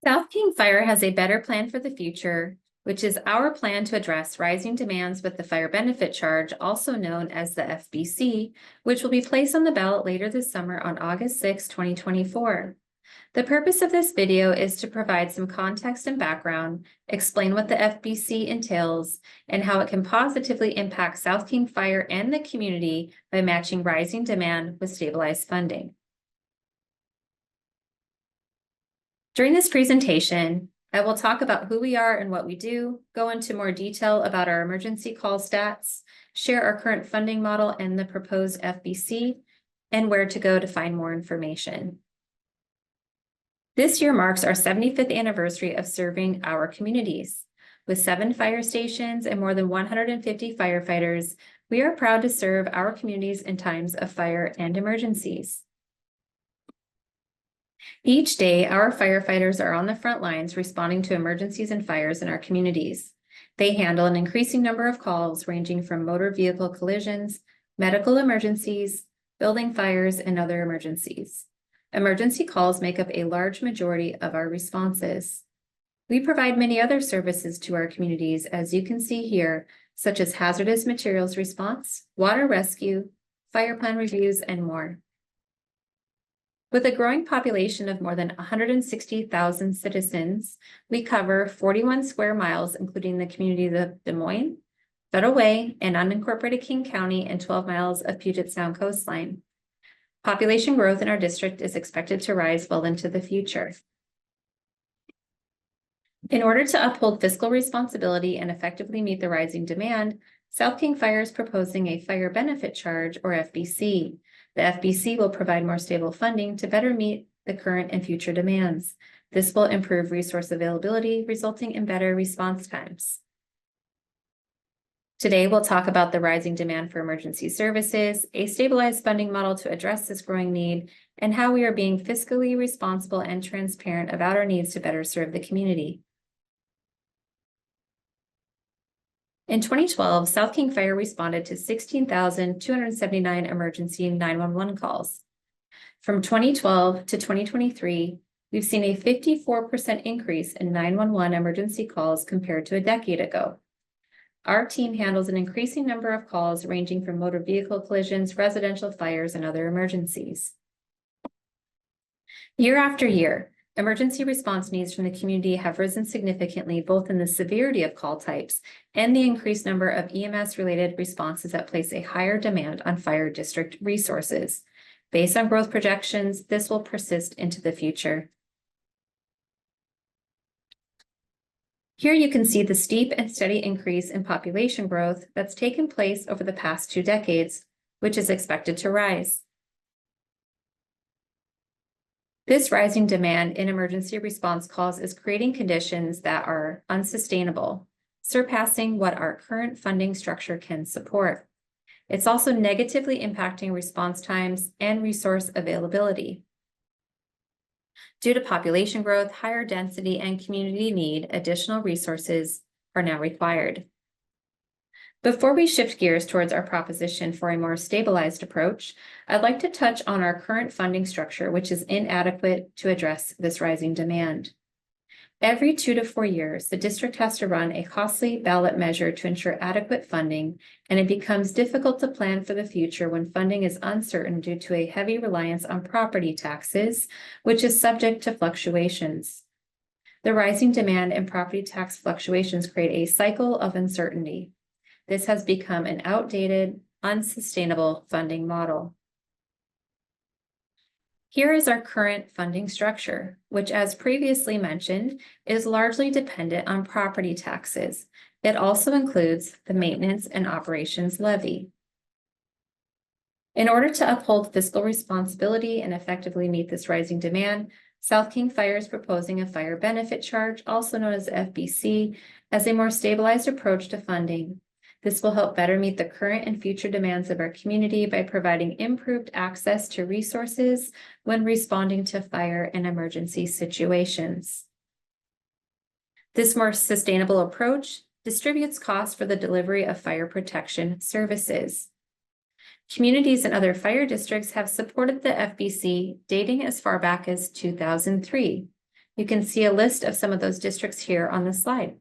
South King Fire has a better plan for the future, which is our plan to address rising demands with the fire benefit charge, also known as the FBC, which will be placed on the ballot later this summer on August 6, 2024. The purpose of this video is to provide some context and background, explain what the FBC entails, and how it can positively impact South King Fire and the community by matching rising demand with stabilized funding. During this presentation, I will talk about who we are and what we do, go into more detail about our emergency call stats, share our current funding model and the proposed FBC, and where to go to find more information. This year marks our 75th anniversary of serving our communities. With 7 fire stations and more than 150 firefighters, we are proud to serve our communities in times of fire and emergencies. Each day, our firefighters are on the front lines responding to emergencies and fires in our communities. They handle an increasing number of calls ranging from motor vehicle collisions, medical emergencies, building fires, and other emergencies. Emergency calls make up a large majority of our responses. We provide many other services to our communities, as you can see here, such as hazardous materials response, water rescue, fire plan reviews, and more. With a growing population of more than 160,000 citizens, we cover 41 square miles, including the communities of Des Moines, Federal Way, and unincorporated King County, and 12 miles of Puget Sound coastline. Population growth in our district is expected to rise well into the future. In order to uphold fiscal responsibility and effectively meet the rising demand, South King Fire is proposing a fire benefit charge, or FBC. The FBC will provide more stable funding to better meet the current and future demands. This will improve resource availability, resulting in better response times. Today, we'll talk about the rising demand for emergency services, a stabilized funding model to address this growing need, and how we are being fiscally responsible and transparent about our needs to better serve the community. In 2012, South King Fire responded to 16,279 emergency 911 calls. From 2012 to 2023, we've seen a 54% increase in 911 emergency calls compared to a decade ago. Our team handles an increasing number of calls ranging from motor vehicle collisions, residential fires, and other emergencies. Year after year, emergency response needs from the community have risen significantly, both in the severity of call types and the increased number of EMS-related responses that place a higher demand on fire district resources. Based on growth projections, this will persist into the future. Here you can see the steep and steady increase in population growth that's taken place over the past 2 decades, which is expected to rise. This rising demand in emergency response calls is creating conditions that are unsustainable, surpassing what our current funding structure can support. It's also negatively impacting response times and resource availability. Due to population growth, higher density, and community need, additional resources are now required. Before we shift gears towards our proposition for a more stabilized approach, I'd like to touch on our current funding structure, which is inadequate to address this rising demand. Every 2 to 4 years, the district has to run a costly ballot measure to ensure adequate funding, and it becomes difficult to plan for the future when funding is uncertain due to a heavy reliance on property taxes, which is subject to fluctuations. The rising demand and property tax fluctuations create a cycle of uncertainty. This has become an outdated, unsustainable funding model. Here is our current funding structure, which, as previously mentioned, is largely dependent on property taxes. It also includes the maintenance and operations levy. In order to uphold fiscal responsibility and effectively meet this rising demand, South King Fire is proposing a fire benefit charge, also known as FBC, as a more stabilized approach to funding. This will help better meet the current and future demands of our community by providing improved access to resources when responding to fire and emergency situations. This more sustainable approach distributes costs for the delivery of fire protection services. Communities and other fire districts have supported the FBC dating as far back as 2003. You can see a list of some of those districts here on the slide.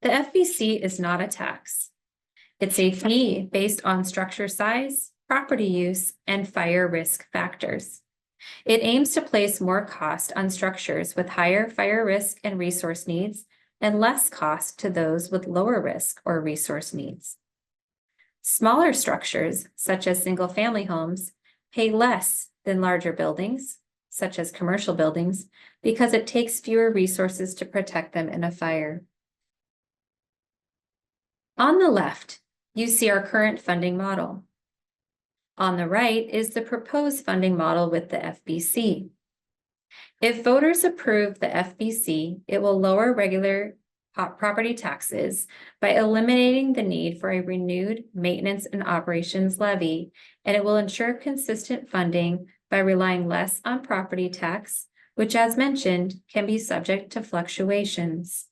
The FBC is not a tax. It's a fee based on structure size, property use, and fire risk factors. It aims to place more cost on structures with higher fire risk and resource needs and less cost to those with lower risk or resource needs. Smaller structures, such as single-family homes, pay less than larger buildings, such as commercial buildings, because it takes fewer resources to protect them in a fire. On the left, you see our current funding model. On the right is the proposed funding model with the FBC. If voters approve the FBC, it will lower regular property taxes by eliminating the need for a renewed maintenance and operations levy, and it will ensure consistent funding by relying less on property tax, which, as mentioned, can be subject to fluctuations.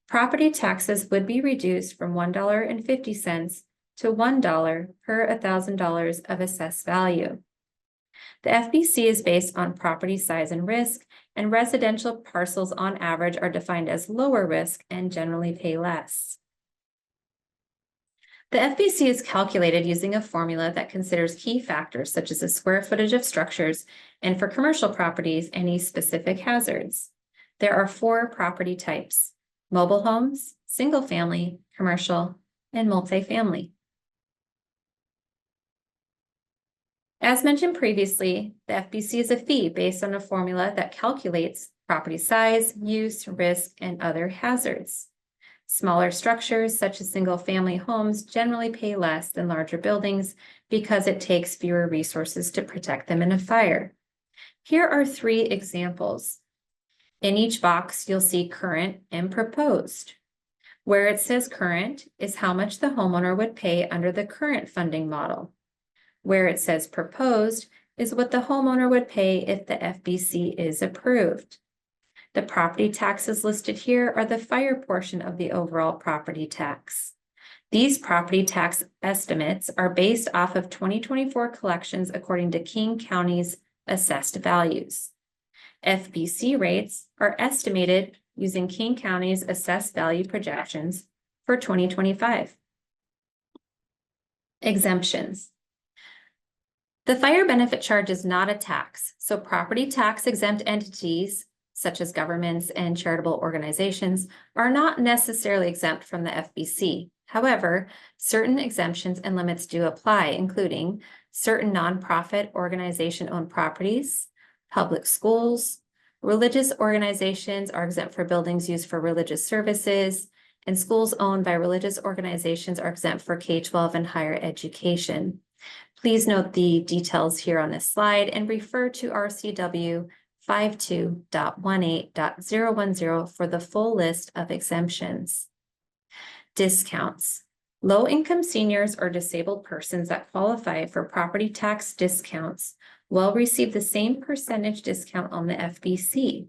Property taxes would be reduced from $1.50 to $1 per $1,000 of assessed value. The FBC is based on property size and risk, and residential parcels on average are defined as lower risk and generally pay less. The FBC is calculated using a formula that considers key factors such as the square footage of structures and, for commercial properties, any specific hazards. There are 4 property types: mobile homes, single-family, commercial, and multifamily. As mentioned previously, the FBC is a fee based on a formula that calculates property size, use, risk, and other hazards. Smaller structures, such as single-family homes, generally pay less than larger buildings because it takes fewer resources to protect them in a fire. Here are 3 examples. In each box, you'll see current and proposed. Where it says current is how much the homeowner would pay under the current funding model. Where it says proposed is what the homeowner would pay if the FBC is approved. The property taxes listed here are the fire portion of the overall property tax. These property tax estimates are based off of 2024 collections according to King County's assessed values. FBC rates are estimated using King County's assessed value projections for 2025. Exemptions. The fire benefit charge is not a tax, so property tax exempt entities, such as governments and charitable organizations, are not necessarily exempt from the FBC. However, certain exemptions and limits do apply, including certain nonprofit organization-owned properties, public schools, religious organizations are exempt for buildings used for religious services, and schools owned by religious organizations are exempt for K-12 and higher education. Please note the details here on this slide and refer to RCW 52.18.010 for the full list of exemptions. Discounts. Low-income seniors or disabled persons that qualify for property tax discounts will receive the same percentage discount on the FBC.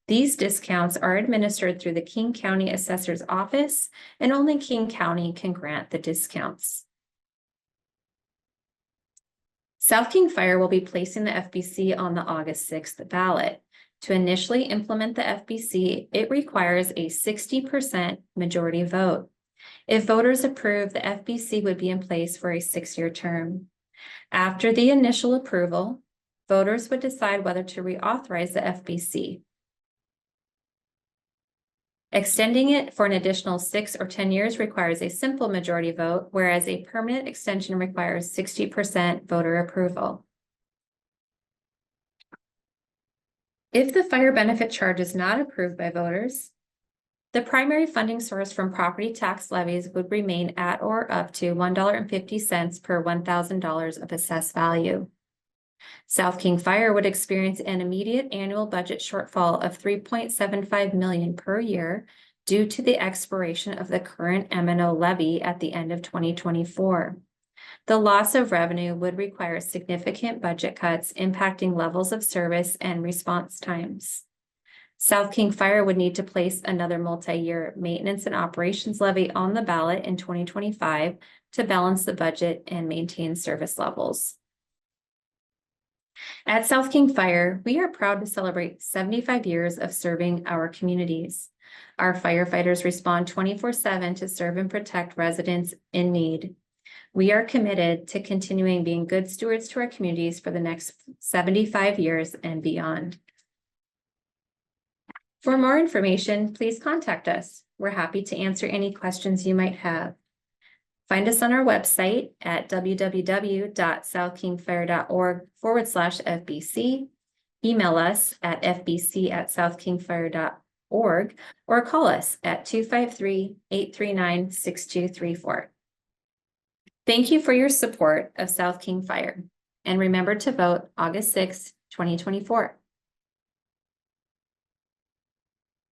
These discounts are administered through the King County Assessor's Office, and only King County can grant the discounts. South King Fire will be placing the FBC on the August 6th ballot. To initially implement the FBC, it requires a 60% majority vote. If voters approve, the FBC would be in place for a 6-year term. After the initial approval, voters would decide whether to reauthorize the FBC. Extending it for an additional 6 or 10 years requires a simple majority vote, whereas a permanent extension requires 60% voter approval. If the fire benefit charge is not approved by voters, the primary funding source from property tax levies would remain at or up to $1.50 per $1,000 of assessed value. South King Fire would experience an immediate annual budget shortfall of $3.75 million per year due to the expiration of the current M&O levy at the end of 2024. The loss of revenue would require significant budget cuts, impacting levels of service and response times. South King Fire would need to place another multi-year maintenance and operations levy on the ballot in 2025 to balance the budget and maintain service levels. At South King Fire, we are proud to celebrate 75 years of serving our communities. Our firefighters respond 24/7 to serve and protect residents in need. We are committed to continuing being good stewards to our communities for the next 75 years and beyond. For more information, please contact us. We're happy to answer any questions you might have. Find us on our website at www.southkingfire.org/FBC. Email us at fbc@southkingfire.org or call us at 253-839-6234. Thank you for your support of South King Fire, and remember to vote August 6, 2024.